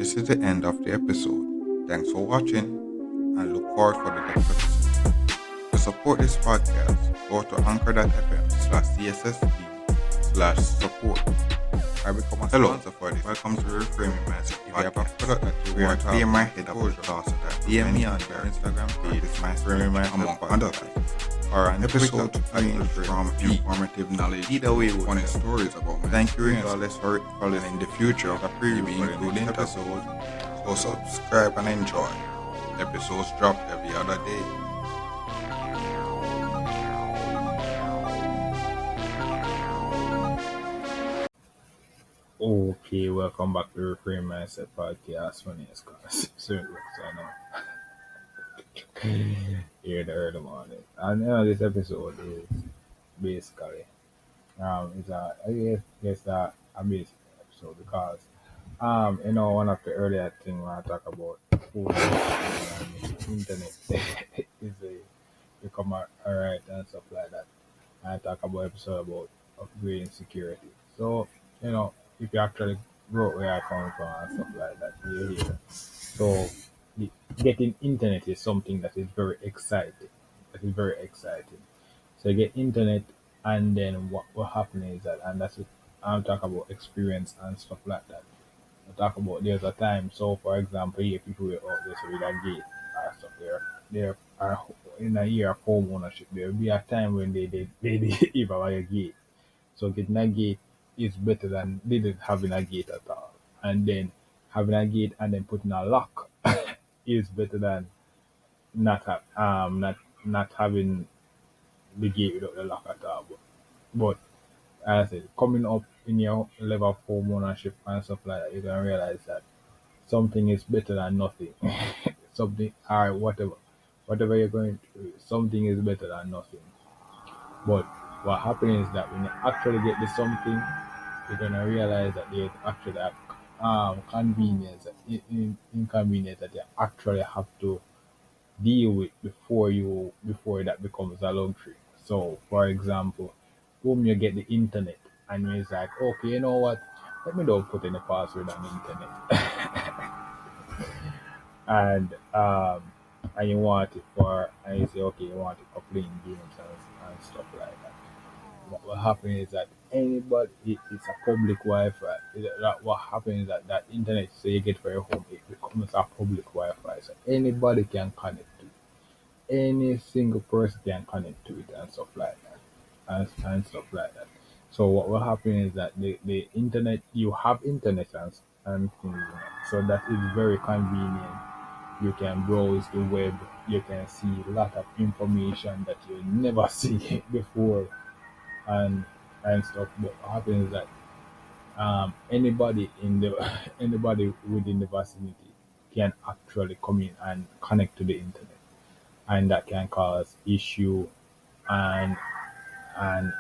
This is the end of the episode. Thanks for watching and look forward for the next episode. To support this podcast, go to anchor.fm/CSSD/support. I become a sponsor for this. Welcome to Reframing Mindset. If you have a product that you want to be my head exposure, DM me on their Instagram page. It's my Reframing Mindset among other things. Or an episode to range from informative knowledge. Either way, funny stories about me. Thank you regardless for in the future. A preview will include episodes. So subscribe and enjoy. Episodes drop every other day. Okay, welcome back to Reframe Mindset Podcast. My name is Connor. Here the early morning. And this episode is basically it's a basic episode because one of the earlier things when I talk about food and internet is become alright and stuff like that. I talk about episode about upgrading security. So, if you actually wrote where I come from and stuff like that, you hear. So getting internet is something that is very exciting. That is very exciting. So you get internet and then what happens is that, and that's what I'm talking about experience and stuff like that. I talk about there's a time. So for example, if people were out there so with a gate or stuff there are in a year of home ownership, there will be a time when they even have a gate. So getting a gate is better than didn't having a gate at all. And then having a gate and then putting a lock is better than not having the gate without the lock at all. But as I said, coming up in your level of home ownership and stuff like that, you're gonna realize that something is better than nothing. Something or whatever you're going to, something is better than nothing. But what happens is that when you actually get the something, you're gonna realize that there's actually a inconvenience that you actually have to deal with before that becomes a luxury. So for example, boom, you get the internet and it's like, okay, you know what? Let me don't put any password on the internet. And you want it and you say, okay, you want it for playing games and stuff like that. What happens is that it's a public Wi-Fi. What happens is that internet, so you get for your home, it becomes a public Wi-Fi. So anybody can connect to it. Any single person can connect to it and stuff like that. And stuff like that. So what will happen is that the internet, you have internet and things, so that is very convenient. You can browse the web, you can see a lot of information that you never see before and stuff. But what happens is that anybody in the anybody within the vicinity can actually come in and connect to the internet, and that can cause issue and and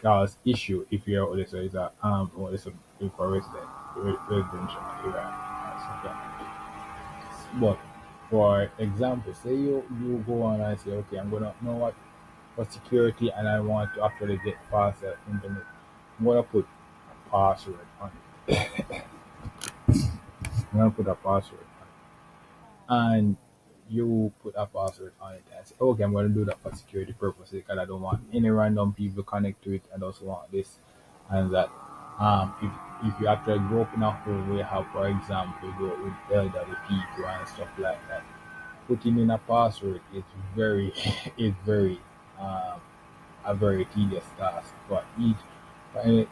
cause issue if you're this is a or this if a residential area or something like that. But for example, say you go on and say, okay, I'm gonna know what for security and I want to actually get faster internet. I'm gonna put a password on it. I'm gonna put a password on it. And you put a password on it and say, okay, I'm gonna do that for security purposes because I don't want any random people connect to it. I also want this and that. If you actually grow up in a home where you have, for example, you grow up with elderly people and stuff like that, putting in a password is very is very um a very tedious task for each for any,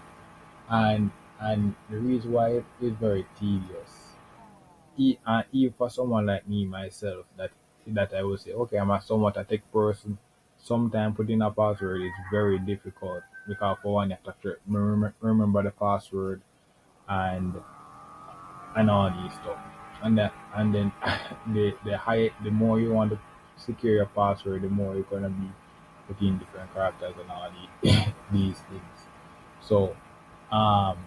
and the reason why it is very tedious, and even for someone like me myself, that I would say, okay, I'm a somewhat a tech person. Sometimes putting a password is very difficult because for one, you have to remember the password and all these stuff, and then the more you want to secure your password, the more you're gonna be putting different characters and all these things. So um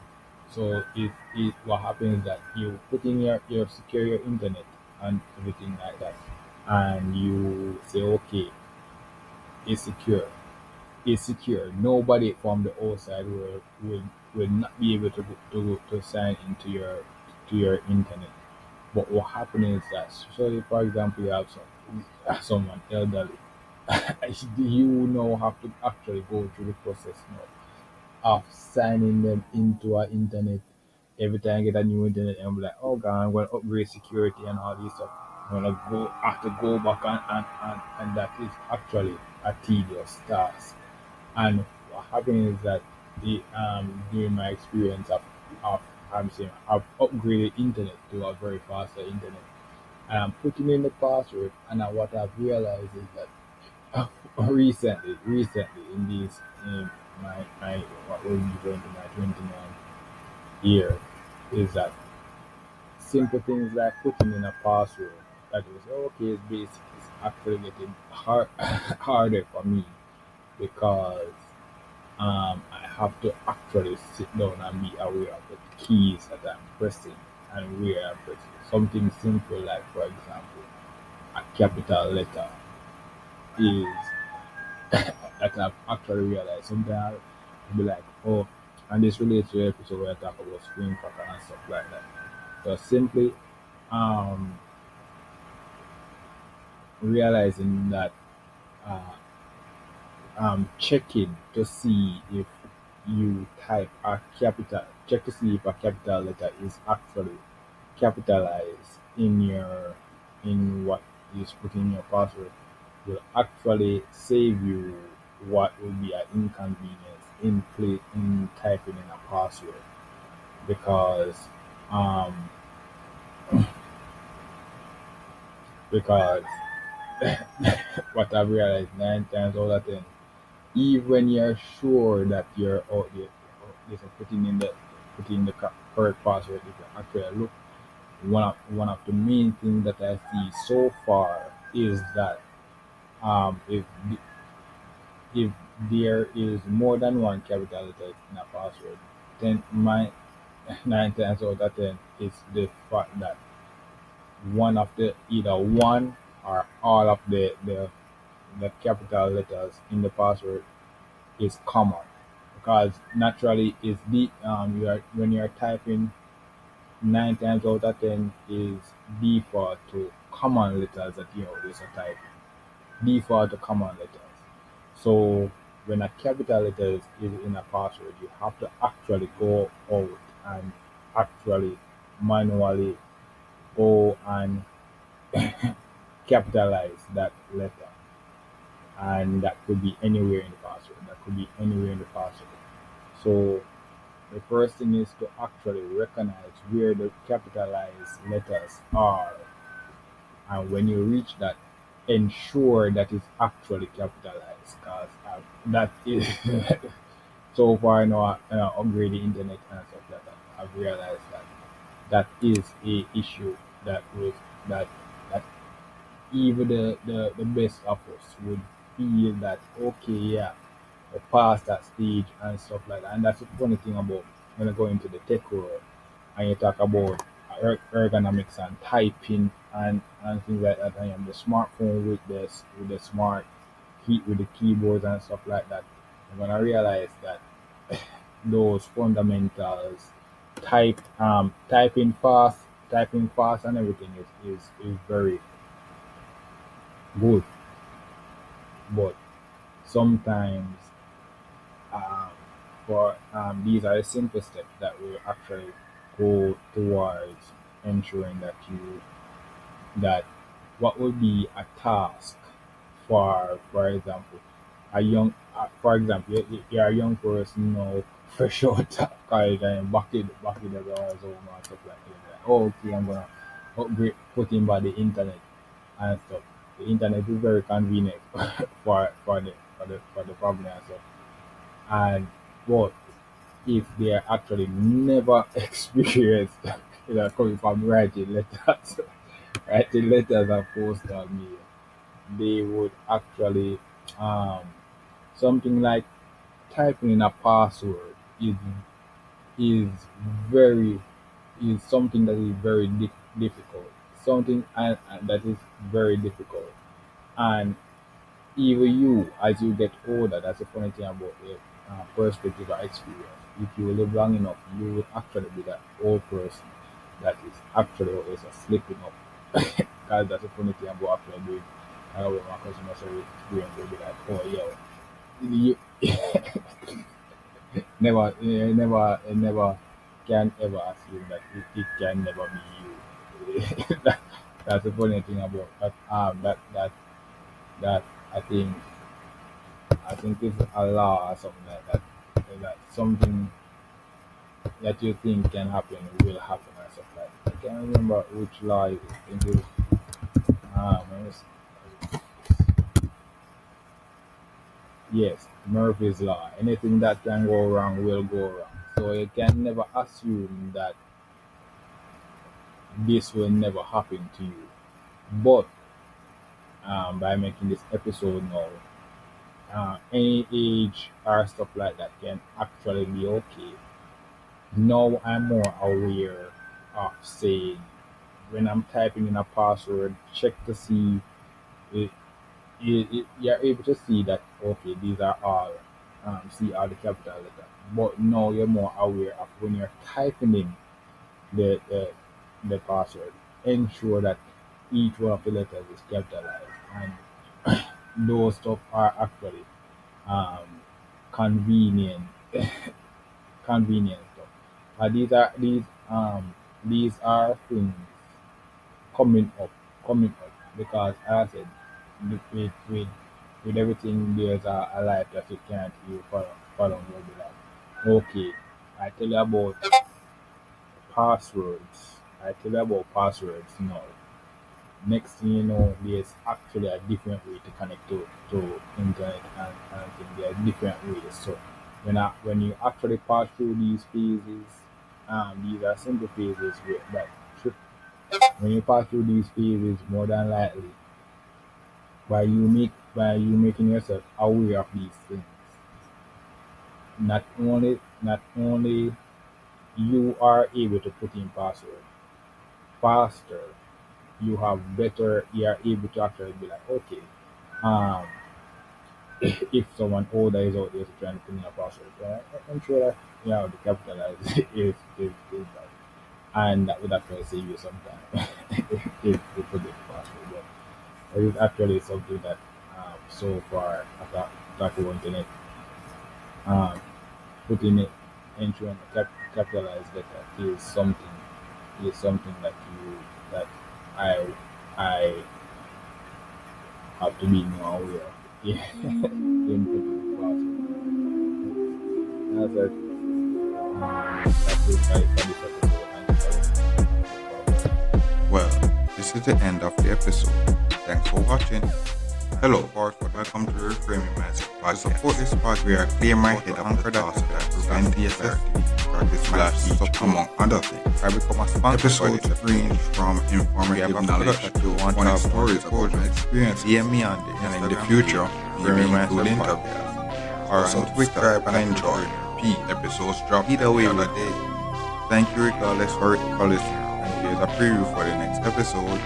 it what happens is that you put in your secure your internet and everything like that, and you say, okay, it's secure. It's secure. Nobody from the outside will not be able to sign into your internet. But what happens is that, so if, for example, you have someone elderly, you now have to actually go through the process now of signing them into our internet. Every time I get a new internet, I'm like, oh god, I'm going to upgrade security and all this stuff. I'm going to have to go back, and that is actually a tedious task. And what happened is that during my experience of I'm saying I've upgraded internet to a very faster internet, and I'm putting in the password, and what I've realized is that recently in this in my what will be going to my 29th year, is that simple things like putting in a password that is okay is basic is actually getting harder for me, because I have to actually sit down and be aware of the keys that I'm pressing and where I'm pressing. Something simple like, for example, a capital letter is that I've actually realized. Sometimes I'll be like, oh, and this relates to the episode where I talk about screen cracker and stuff like that. So simply um, realizing that uh, checking to see if you type a capital, check to see if a capital letter is actually capitalized in what is put in your password will actually save you what will be an inconvenience in typing in a password, because um because what I've realized 9 times out of 10, even when you're sure that you're out there, this is putting the correct password, if you actually look, one of the main things that I see so far is that if there is more than one capital letter in a password, then my 9 times out of 10 is the fact that one of the either one or all of the capital letters in the password is common, because naturally is the you are when you're typing, 9 times out of 10 is default to common letters that you always type, default to common letters. So when a capital letter is in a password, you have to actually go out and actually manually go and capitalize that letter, and that could be anywhere in the password. That could be anywhere in the password. So the first thing is to actually recognize where the capitalized letters are, and when you reach that, ensure that it's actually capitalized, because that is so far now, upgrade the internet and stuff like that, I've realized that that is a issue that was that that even the best of us would feel that okay, yeah, or past that stage and stuff like that. And that's the funny thing about when I go into the tech world and you talk about ergonomics and typing and things like that. I am the smartphone with the smart key with the keyboards and stuff like that. I'm gonna realize that those fundamentals, typing fast and everything is very good, but sometimes um, for these are the simple steps that will actually go towards ensuring that you that what would be a task for example a young for example you're a young person now fresh out of college and back in the hours home and stuff like that. Like, oh, okay, I'm gonna upgrade put in by the internet and stuff. The internet is very convenient for the family and stuff. And but if they are actually never experienced, coming from writing letters, writing letters and postal mail, they would actually um, something like typing in a password is very is something that is very difficult. Something that is very difficult, and even you, as you get older, that's the funny thing about the perspective or experience. If you live long enough, you will actually be that old person that is actually always a slipping up. Because that's a funny thing about actually doing. I know when my customer service experience will be like, oh yeah, you never can ever assume that it can never be you. That's the funny thing about that. That I think it's a law or something like that. That something that you think can happen will happen or something like that. I can't remember which law it is. I think it's let me see. Yes, Murphy's law. Anything that can go wrong will go wrong. So you can never assume that this will never happen to you. But by making this episode now, any age or stuff like that can actually be okay. Now I'm more aware of saying when I'm typing in a password, check to see it, you're able to see that okay, these are all see all the capital letters. But now you're more aware of when you're typing in the the, the password, ensure that each one of the letters is capitalized, and those stuff are actually um, convenient convenient stuff. These are things coming up coming up because as I said with everything there's a life that you can't even follow. You'll be like, okay, I tell you about passwords. I tell you about passwords now. Next thing you know, there's actually a different way to connect to internet and things. There are different ways. So when you actually pass through these phases, these are simple phases that should, when you pass through these phases, more than likely, by you making yourself aware of these things, not only you are able to put in password faster, you are able to actually be like, okay, um, if someone older is out there trying to put in a password, I'm sure that the capitalize is that, and that would actually save you some time if you forget the password. But it is actually something that so far attack internet, um, putting it into a capitalized letter is something that I I have to be more aware of. Yeah. In putting the password. That's it for this episode. And Well, this is the end of the episode. Thanks for watching. Hello, welcome to Reframing Magic Podcast. To support this podcast, we are clear my head of the thoughts that prevent DSSD, practice slash among other things. I become a sponsor. Episodes range from informative knowledge to funny stories about my experience. DM me on this, and in the future, maybe include interviews. Also, subscribe and enjoy. Episodes drop either way of the day. Thank you regardless for listening. And here's a preview for the next episode.